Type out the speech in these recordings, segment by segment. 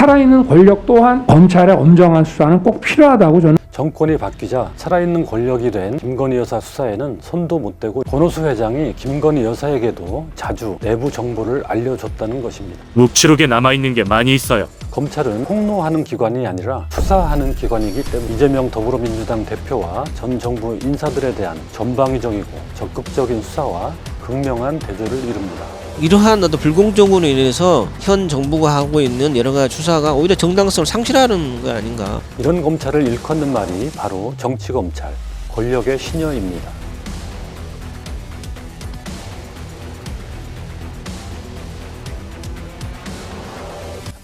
살아있는 권력 또한 검찰의 엄정한 수사는 꼭 필요하다고 저는. 정권이 바뀌자 살아있는 권력이 된 김건희 여사 수사에는 손도 못 대고 권오수 회장이 김건희 여사에게도 자주 내부 정보를 알려줬다는 것입니다. 묵치록에 남아있는 게 많이 있어요. 검찰은 폭로하는 기관이 아니라 수사하는 기관이기 때문에 이재명 더불어민주당 대표와 전 정부 인사들에 대한 전방위적이고 적극적인 수사와 극명한 대조를 이룹니다. 이러한 어떤 불공정으로 인해서 현 정부가 하고 있는 여러 가지 수사가 오히려 정당성을 상실하는 거 아닌가. 이런 검찰을 일컫는 말이 바로 정치검찰, 권력의 신여입니다.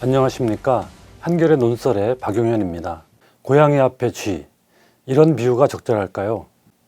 안녕하십니까. 한겨레 논설의 박용현입니다. 고양이 앞에 쥐, 이런 비유가 적절할까요?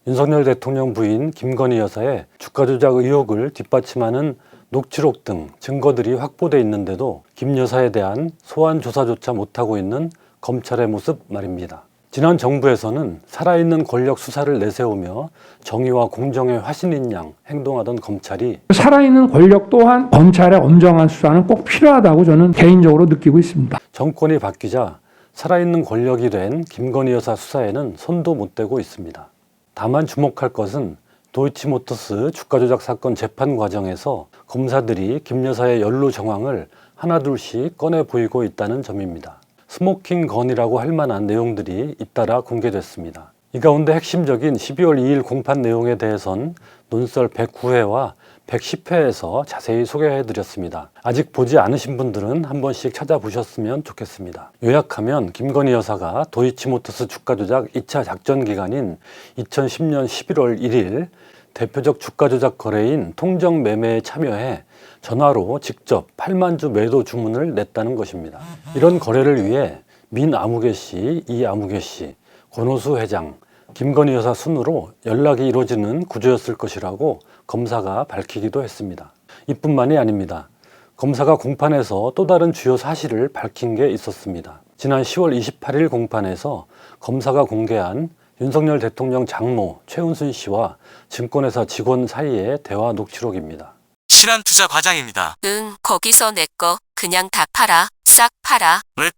윤석열 대통령 부인 김건희 여사의 주가 조작 의혹을 뒷받침하는 녹취록 등 증거들이 확보돼 있는데도 김 여사에 대한 소환 조사조차 못하고 있는 검찰의 모습 말입니다. 지난 정부에서는 살아있는 권력 수사를 내세우며 정의와 공정의 화신인 양 행동하던 검찰이 살아있는 권력 또한 검찰의 엄정한 수사는 꼭 필요하다고 저는 개인적으로 느끼고 있습니다. 정권이 바뀌자 살아있는 권력이 된 김건희 여사 수사에는 손도 못 대고 있습니다. 다만 주목할 것은 도이치모터스 주가 조작 사건 재판 과정에서 검사들이 김 여사의 연루 정황을 하나둘씩 꺼내 보이고 있다는 점입니다. 스모킹 건이라고 할 만한 내용들이 잇따라 공개됐습니다. 이 가운데 핵심적인 12월 2일 공판 내용에 대해선 논설 109회와 110회에서 자세히 소개해드렸습니다. 아직 보지 않으신 분들은 한 번씩 찾아보셨으면 좋겠습니다. 요약하면 김건희 여사가 도이치모터스 주가 조작 2차 작전 기간인 2010년 11월 1일 대표적 주가 조작 거래인 통정 매매에 참여해 전화로 직접 8만 주 매도 주문을 냈다는 것입니다. 이런 거래를 위해 민 아무개 씨, 이 아무개 씨, 권오수 회장, 김건희 여사 순으로 연락이 이루어지는 구조였을 것이라고 검사가 밝히기도 했습니다. 이뿐만이 아닙니다. 검사가 공판에서 또 다른 주요 사실을 밝힌 게 있었습니다. 지난 10월 28일 공판에서 검사가 공개한 윤석열 대통령 장모 최은순 씨와 증권회사 직원 사이의 대화 녹취록입니다. 신한투자 과장입니다. 응, 거기서 내 거 그냥 다 팔아. 싹 팔아. 왜?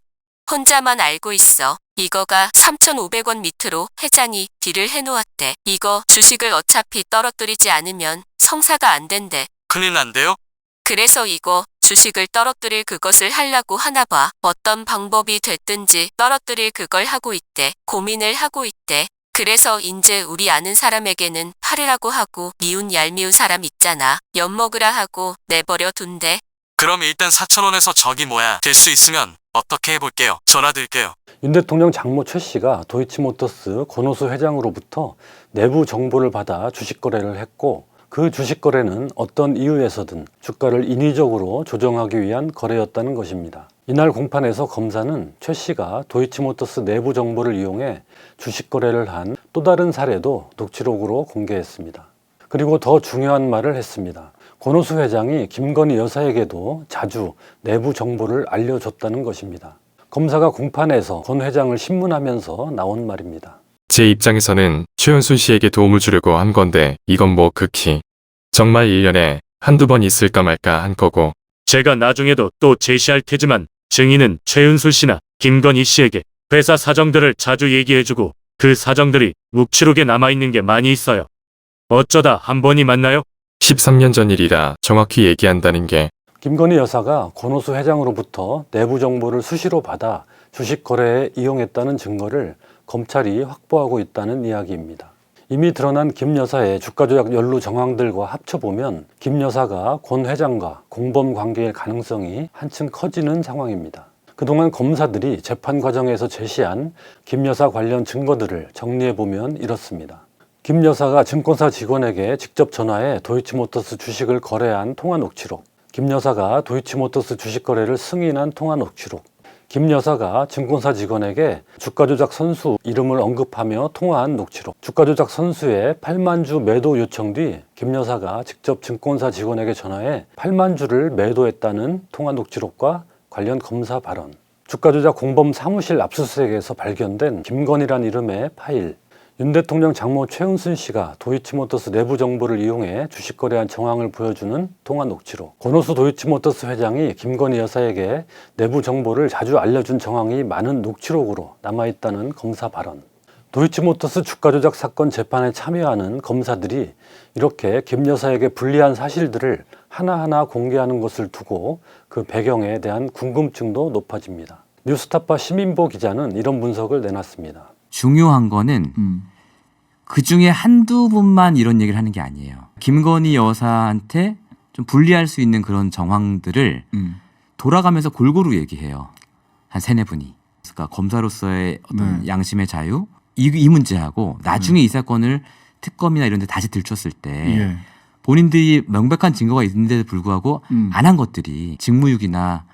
혼자만 알고 있어. 이거가 3,500원 밑으로 회장이 딜을 해놓았대. 이거 주식을 어차피 떨어뜨리지 않으면 성사가 안 된대. 큰일 난대요? 그래서 이거 주식을 떨어뜨릴 그것을 하려고 하나 봐. 어떤 방법이 됐든지 떨어뜨릴 그걸 하고 있대. 고민을 하고 있대. 그래서 인제 우리 아는 사람에게는 팔으라고 하고 미운 얄미운 사람 있잖아. 엿먹으라 하고 내버려 둔대. 그럼 일단 4,000원에서 저기 될 수 있으면 어떻게 해볼게요. 전화 드릴게요. 윤 대통령 장모 최 씨가 도이치모터스 권오수 회장으로부터 내부 정보를 받아 주식 거래를 했고 그 주식 거래는 어떤 이유에서든 주가를 인위적으로 조정하기 위한 거래였다는 것입니다. 이날 공판에서 검사는 최 씨가 도이치모터스 내부 정보를 이용해 주식 거래를 한 또 다른 사례도 녹취록으로 공개했습니다. 그리고 더 중요한 말을 했습니다. 권오수 회장이 김건희 여사에게도 자주 내부 정보를 알려줬다는 것입니다. 검사가 공판에서 권 회장을 신문하면서 나온 말입니다. 제 입장에서는 최은순 씨에게 도움을 주려고 한 건데 이건 뭐 극히 정말 1년에 한두 번 있을까 말까 한 거고 제가 나중에도 또 제시할 테지만 증인은 최은순 씨나 김건희 씨에게 회사 사정들을 자주 얘기해주고 그 사정들이 묵치록에 남아있는 게 많이 있어요. 어쩌다 한 번이 맞나요? 13년 전 일이라 정확히 얘기한다는 게 김건희 여사가 권오수 회장으로부터 내부 정보를 수시로 받아 주식 거래에 이용했다는 증거를 검찰이 확보하고 있다는 이야기입니다. 이미 드러난 김 여사의 주가 조작 연루 정황들과 합쳐보면 김 여사가 권 회장과 공범 관계일 가능성이 한층 커지는 상황입니다. 그동안 검사들이 재판 과정에서 제시한 김 여사 관련 증거들을 정리해보면 이렇습니다. 김 여사가 증권사 직원에게 직접 전화해 도이치모터스 주식을 거래한 통화 녹취록, 김 여사가 도이치모터스 주식 거래를 승인한 통화 녹취록, 김 여사가 증권사 직원에게 주가 조작 선수 이름을 언급하며 통화한 녹취록, 주가 조작 선수의 8만 주 매도 요청 뒤 김 여사가 직접 증권사 직원에게 전화해 8만 주를 매도했다는 통화 녹취록과 관련 검사 발언, 주가 조작 공범 사무실 압수수색에서 발견된 김건희란 이름의 파일, 윤 대통령 장모 최은순 씨가 도이치모터스 내부 정보를 이용해 주식 거래한 정황을 보여주는 통화 녹취록. 권오수 도이치모터스 회장이 김건희 여사에게 내부 정보를 자주 알려준 정황이 많은 녹취록으로 남아있다는 검사 발언. 도이치모터스 주가 조작 사건 재판에 참여하는 검사들이 이렇게 김 여사에게 불리한 사실들을 하나하나 공개하는 것을 두고 그 배경에 대한 궁금증도 높아집니다. 뉴스타파 시민보 기자는 이런 분석을 내놨습니다. 중요한 거는 그 중에 한두 분만 이런 얘기를 하는 게 아니에요. 김건희 여사한테 좀 불리할 수 있는 그런 정황들을 돌아가면서 골고루 얘기해요. 한 세네 분이. 그러니까 검사로서의 어떤 양심의 자유, 이 문제하고 나중에 이 사건을 특검이나 이런 데 다시 들췄을 때 본인들이 명백한 증거가 있는데도 불구하고 안 한 것들이 직무유기나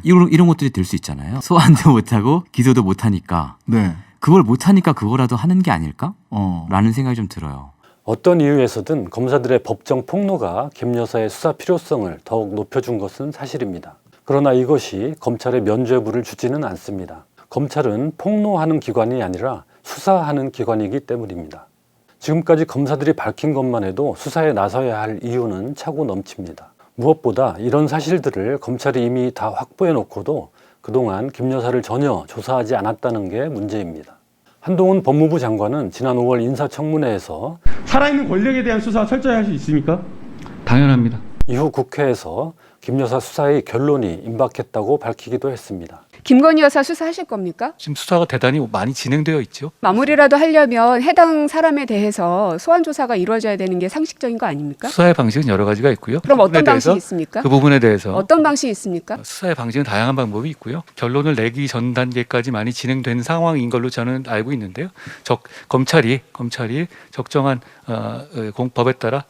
이런 것들이 될 수 있잖아요. 소환도 못하고 기소도 못하니까 그걸 못하니까 그거라도 하는 게 아닐까? 라는 생각이 좀 들어요. 어떤 이유에서든 검사들의 법정 폭로가 김 여사의 수사 필요성을 더욱 높여준 것은 사실입니다. 그러나 이것이 검찰의 면죄부를 주지는 않습니다. 검찰은 폭로하는 기관이 아니라 수사하는 기관이기 때문입니다. 지금까지 검사들이 밝힌 것만 해도 수사에 나서야 할 이유는 차고 넘칩니다. 무엇보다 이런 사실들을 검찰이 이미 다 확보해 놓고도 그동안 김 여사를 전혀 조사하지 않았다는 게 문제입니다. 한동훈 법무부 장관은 지난 5월 인사청문회에서 살아있는 권력에 대한 수사 철저히 할 수 있습니까? 당연합니다. 이후 국회에서 김 여사 수사의 결론이 임박했다고 밝히기도 했습니다. 김건희 여사 수사하실 겁니까? 지금 수사가 대단히 많이 진행되어 있죠. 마무리라도 하려면 해당 사람에 대해서 소환 조사가 이루어져야 되는 게 상식적인 거 아닙니까? 수사의 방식은 여러 가지가 있고요. 그럼 어떤 방식이 있습니까? 그 부분에 대해서 어떤 방식이 있습니까? 수사의 방식은 다양한 방법이 있고요. 결론을 내기 전 단계까지 많이 진행된 상황인 걸로 저는 알고 있는데요. 검찰이 적정한 법에 따라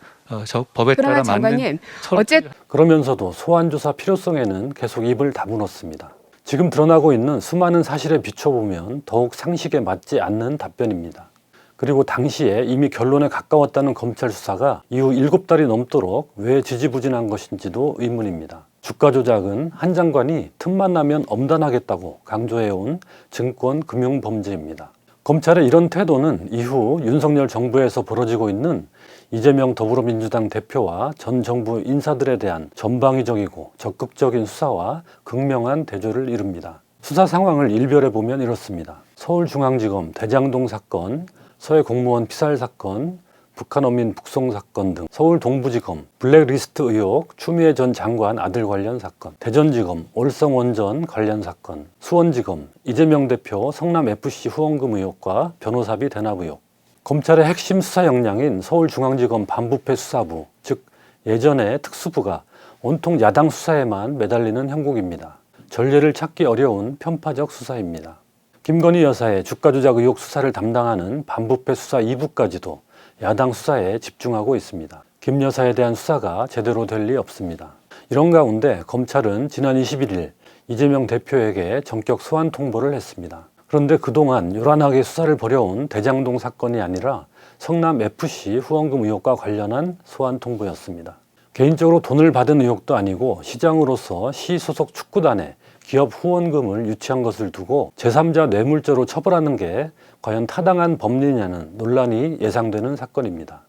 그러나 장관님, 어쨌든 그러면서도 소환 조사 필요성에는 계속 입을 다물었습니다. 지금 드러나고 있는 수많은 사실에 비춰보면 더욱 상식에 맞지 않는 답변입니다. 그리고 당시에 이미 결론에 가까웠다는 검찰 수사가 이후 7달이 넘도록 왜 지지부진한 것인지도 의문입니다. 주가 조작은 한 장관이 틈만 나면 엄단하겠다고 강조해온 증권 금융 범죄입니다. 검찰의 이런 태도는 이후 윤석열 정부에서 벌어지고 있는 이재명 더불어민주당 대표와 전 정부 인사들에 대한 전방위적이고 적극적인 수사와 극명한 대조를 이룹니다. 수사 상황을 일별해 보면 이렇습니다. 서울중앙지검 대장동 사건, 서해 공무원 피살 사건, 북한 어민 북송 사건 등, 서울 동부지검 블랙리스트 의혹 추미애 전 장관 아들 관련 사건, 대전지검 올성원전 관련 사건, 수원지검 이재명 대표 성남FC 후원금 의혹과 변호사비 대납 의혹, 검찰의 핵심 수사 역량인 서울중앙지검 반부패 수사부, 즉 예전의 특수부가 온통 야당 수사에만 매달리는 형국입니다. 전례를 찾기 어려운 편파적 수사입니다. 김건희 여사의 주가 조작 의혹 수사를 담당하는 반부패 수사 2부까지도 야당 수사에 집중하고 있습니다. 김 여사에 대한 수사가 제대로 될 리 없습니다. 이런 가운데 검찰은 지난 21일 이재명 대표에게 전격 소환 통보를 했습니다. 그런데 그동안 요란하게 수사를 벌여온 대장동 사건이 아니라 성남FC 후원금 의혹과 관련한 소환 통보였습니다. 개인적으로 돈을 받은 의혹도 아니고 시장으로서 시 소속 축구단에 기업 후원금을 유치한 것을 두고 제3자 뇌물죄로 처벌하는 게 과연 타당한 법리냐는 논란이 예상되는 사건입니다.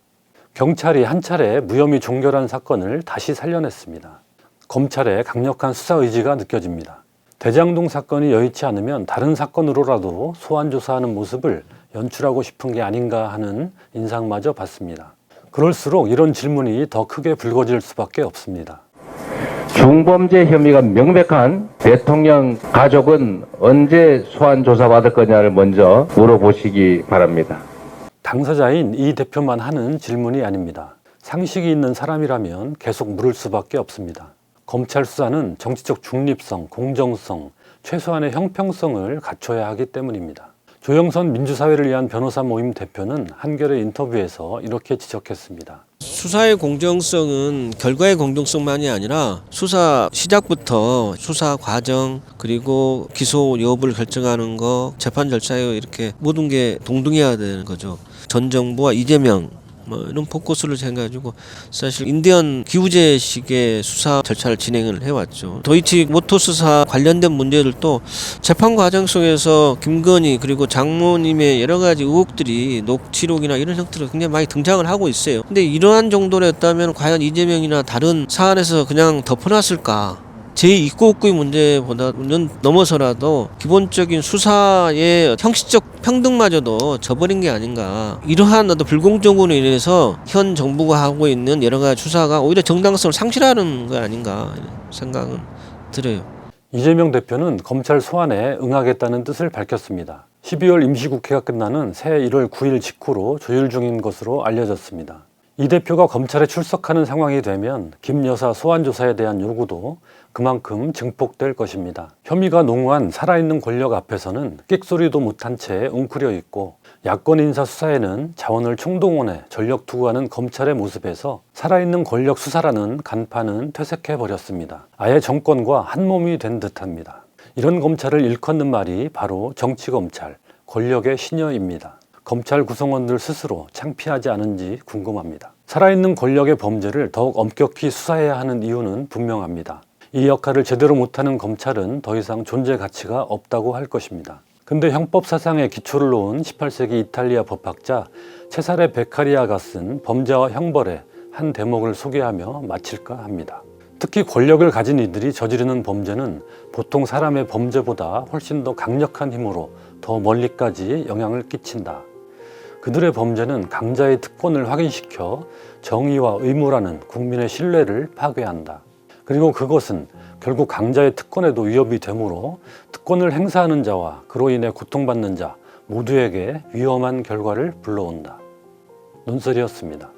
경찰이 한 차례 무혐의 종결한 사건을 다시 살려냈습니다. 검찰의 강력한 수사 의지가 느껴집니다. 대장동 사건이 여의치 않으면 다른 사건으로라도 소환 조사하는 모습을 연출하고 싶은 게 아닌가 하는 인상마저 받습니다. 그럴수록 이런 질문이 더 크게 불거질 수밖에 없습니다. 중범죄 혐의가 명백한 대통령 가족은 언제 소환 조사받을 거냐를 먼저 물어보시기 바랍니다. 당사자인 이 대표만 하는 질문이 아닙니다. 상식이 있는 사람이라면 계속 물을 수밖에 없습니다. 검찰 수사는 정치적 중립성, 공정성, 최소한의 형평성을 갖춰야 하기 때문입니다. 조영선 민주사회를 위한 변호사 모임 대표는 한겨레 인터뷰에서 이렇게 지적했습니다. 수사의 공정성은 결과의 공정성만이 아니라 수사 시작부터 수사 과정 그리고 기소 여부를 결정하는 거 재판 절차에 이렇게 모든 게 동등해야 되는 거죠. 전 정부와 이재명 뭐 이런 포커스를 해가지고 사실 인디언 기우제식의 수사 절차를 진행을 해왔죠. 도이치모터스사 관련된 문제들도 재판 과정 속에서 김건희 그리고 장모님의 여러 가지 의혹들이 녹취록이나 이런 형태로 굉장히 많이 등장을 하고 있어요. 근데 이러한 정도였다면 과연 이재명이나 다른 사안에서 그냥 덮어놨을까? 제2국의 문제보다는 넘어서라도 기본적인 수사의 형식적 평등마저도 저버린 게 아닌가. 이러한 어떤 불공정으로 인해서 현 정부가 하고 있는 여러 가지 수사가 오히려 정당성을 상실하는 거 아닌가 생각은 들어요. 이재명 대표는 검찰 소환에 응하겠다는 뜻을 밝혔습니다. 12월 임시국회가 끝나는 새해 1월 9일 직후로 조율 중인 것으로 알려졌습니다. 이 대표가 검찰에 출석하는 상황이 되면 김 여사 소환 조사에 대한 요구도 그만큼 증폭될 것입니다. 혐의가 농후한 살아있는 권력 앞에서는 끽소리도 못한 채 웅크려 있고 야권 인사 수사에는 자원을 총동원해 전력 투구하는 검찰의 모습에서 살아있는 권력 수사라는 간판은 퇴색해버렸습니다. 아예 정권과 한몸이 된 듯합니다. 이런 검찰을 일컫는 말이 바로 정치검찰, 권력의 시녀입니다. 검찰 구성원들 스스로 창피하지 않은지 궁금합니다. 살아있는 권력의 범죄를 더욱 엄격히 수사해야 하는 이유는 분명합니다. 이 역할을 제대로 못하는 검찰은 더 이상 존재 가치가 없다고 할 것입니다. 근데 형법 사상에 기초를 놓은 18세기 이탈리아 법학자 체사레 베카리아가 쓴 범죄와 형벌의 한 대목을 소개하며 마칠까 합니다. 특히 권력을 가진 이들이 저지르는 범죄는 보통 사람의 범죄보다 훨씬 더 강력한 힘으로 더 멀리까지 영향을 끼친다. 그들의 범죄는 강자의 특권을 확인시켜 정의와 의무라는 국민의 신뢰를 파괴한다. 그리고 그것은 결국 강자의 특권에도 위협이 되므로 특권을 행사하는 자와 그로 인해 고통받는 자 모두에게 위험한 결과를 불러온다. 논설이었습니다.